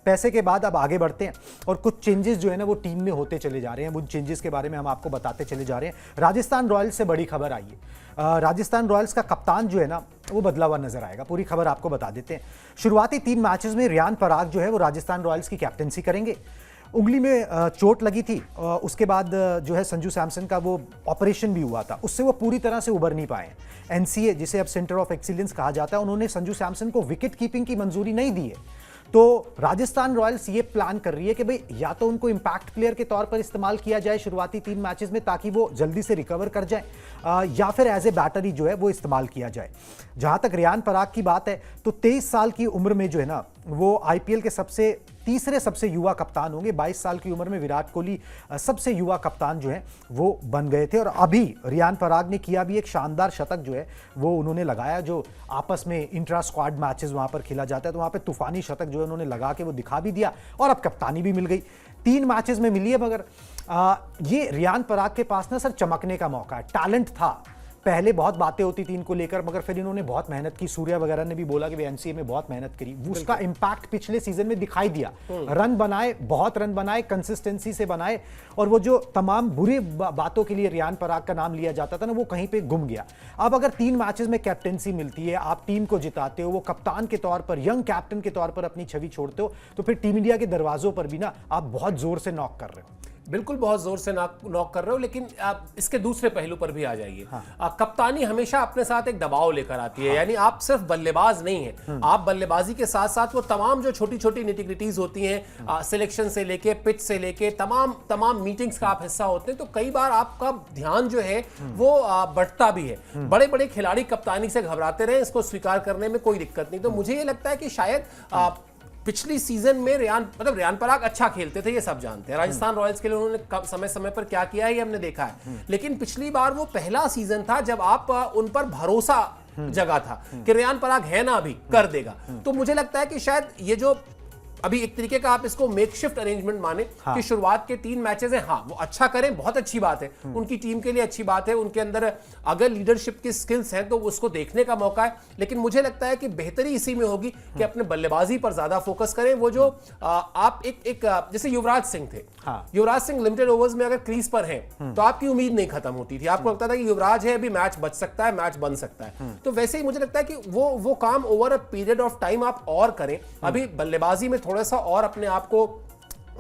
पैसे के बाद अब आगे बढ़ते हैं और कुछ चेंजेस जो है ना वो टीम में होते चले जा रहे हैं। उन चेंजेस के बारे में हम आपको बताते चले जा रहे हैं। राजस्थान रॉयल्स से बड़ी खबर आई है। राजस्थान रॉयल्स का कप्तान जो है ना वो बदला हुआ नजर आएगा। पूरी खबर आपको बता देते हैं। शुरुआती 3 मैचेस में रियान पराग जो है वो राजस्थान रॉयल्स की कैप्टनसी करेंगे। उंगली में चोट लगी थी, उसके बाद जो है संजू सैमसन का वो ऑपरेशन भी हुआ था, उससे वो पूरी तरह से उबर नहीं पाए। एनसीए जिसे अब सेंटर ऑफ एक्सीलेंस कहा जाता है, उन्होंने संजू सैमसन को विकेट कीपिंग की मंजूरी नहीं दी है। तो राजस्थान रॉयल्स ये प्लान कर रही है कि भाई या तो उनको इंपैक्ट प्लेयर के तौर पर इस्तेमाल किया जाए शुरुआती 3 मैचेस में ताकि वो जल्दी से रिकवर कर जाए, या फिर एज ए बैटरी जो है वो इस्तेमाल किया जाए। जहां तक रियान पराग की बात है तो 23 साल की उम्र में जो है ना वो आईपीएल के तीसरे सबसे युवा कप्तान होंगे। 22 साल की उम्र में विराट कोहली सबसे युवा कप्तान जो है वो बन गए थे। और अभी रियान पराग ने किया भी एक शानदार शतक जो है वो उन्होंने लगाया, जो आपस में इंट्रा स्क्वाड मैचेस वहां पर खेला जाता है तो वहां पे तूफानी शतक जो है उन्होंने लगा के वो दिखा भी दिया और अब कप्तानी भी मिल गई। 3 मैचेस में मिली है, मगर ये रियान पराग के पास ना सर चमकने का मौका है। टैलेंट था, पहले बहुत बातें होती थी इनको लेकर, मगर फिर इन्होंने बहुत मेहनत की। सूर्या वगैरह ने भी बोला कि वे एनसीए में बहुत मेहनत करी, उसका इंपैक्ट पिछले सीजन में दिखाई दिया। रन बनाए, बहुत रन बनाए, कंसिस्टेंसी से बनाए, और वो जो तमाम बुरी बातों के लिए रियान पराग का नाम लिया जाता था ना वो कहीं पे गुम गया। अब अगर 3 मैचेस में कैप्टेंसी मिलती है, आप टीम को जिताते हो, वो कप्तान के तौर पर, यंग कैप्टन के तौर पर अपनी छवि छोड़ते हो, तो फिर टीम इंडिया के दरवाजों पर भी ना आप बहुत जोर से नॉक कर रहे हो। बिल्कुल, बहुत जोर से नॉक कर रहे हो, लेकिन आप इसके दूसरे पहलू पर भी आ जाइए। कप्तानी हमेशा अपने साथ एक दबाव लेकर आती है। यानी आप सिर्फ बल्लेबाज नहीं है, आप बल्लेबाजी के साथ साथ वो तमाम जो छोटी छोटी निटिग्रिटीज होती हैं, सिलेक्शन से लेके पिच से लेके तमाम मीटिंग्स का आप हिस्सा होते हैं, तो कई बार आपका ध्यान जो है वो बढ़ता भी है। बड़े बड़े खिलाड़ी कप्तानी से घबराते रहे, इसको स्वीकार करने में कोई दिक्कत नहीं। तो मुझे ये लगता है कि शायद पिछली सीजन में रियान पराग अच्छा खेलते थे, ये सब जानते हैं। राजस्थान रॉयल्स के लिए उन्होंने समय समय पर क्या किया है ये हमने देखा है, लेकिन पिछली बार वो पहला सीजन था जब आप उन पर भरोसा जगा था कि रियान पराग है ना अभी कर देगा। तो मुझे लगता है कि शायद ये जो अभी एक तरीके का आप इसको मेकशिफ्ट अरेंजमेंट माने कि शुरुआत के 3 मैचेस हैं, हाँ वो अच्छा करें, बहुत अच्छी बात है, उनकी टीम के लिए अच्छी बात है, उनके अंदर अगर लीडरशिप की स्किल्स हैं तो उसको देखने का मौका है। लेकिन मुझे लगता है कि बेहतरी इसी में होगी कि अपने बल्लेबाजी पर ज्यादा फोकस करें। वो जो आप एक जैसे युवराज सिंह थे, युवराज सिंह लिमिटेड ओवर्स में अगर क्रीज पर हैं तो आपकी उम्मीद नहीं खत्म होती थी, आपको लगता था कि युवराज है, अभी मैच बच सकता है, मैच बन सकता है। तो वैसे ही मुझे लगता है कि वो काम over a period of time आप और करें। अभी बल्लेबाजी में थोड़ा सा और अपने आप को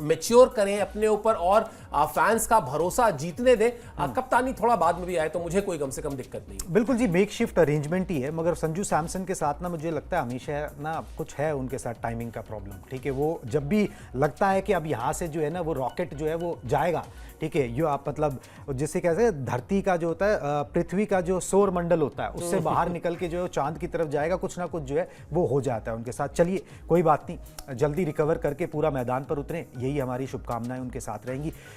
मैच्योर करें, अपने ऊपर और फैंस का भरोसा जीतने दें। कप्तानी थोड़ा बाद में भी आए तो मुझे कोई कम से कम दिक्कत नहीं। बिल्कुल जी, मेकशिफ्ट अरेंजमेंट ही है, मगर संजू सैमसन के साथ ना मुझे लगता है हमेशा ना कुछ है उनके साथ टाइमिंग का प्रॉब्लम। ठीक है, वो जब भी लगता है कि अब यहाँ से जो है ना वो रॉकेट जो है वो जाएगा, ठीक है, यो आप मतलब जिसे कहते हैं धरती का जो होता है, पृथ्वी का जो सौर मंडल होता है उससे बाहर निकल के जो है चांद की तरफ जाएगा, कुछ ना कुछ जो है वो हो जाता है उनके साथ। चलिए कोई बात नहीं, जल्दी रिकवर करके पूरा मैदान पर उतरें, यही हमारी शुभकामनाएं उनके साथ रहेंगी।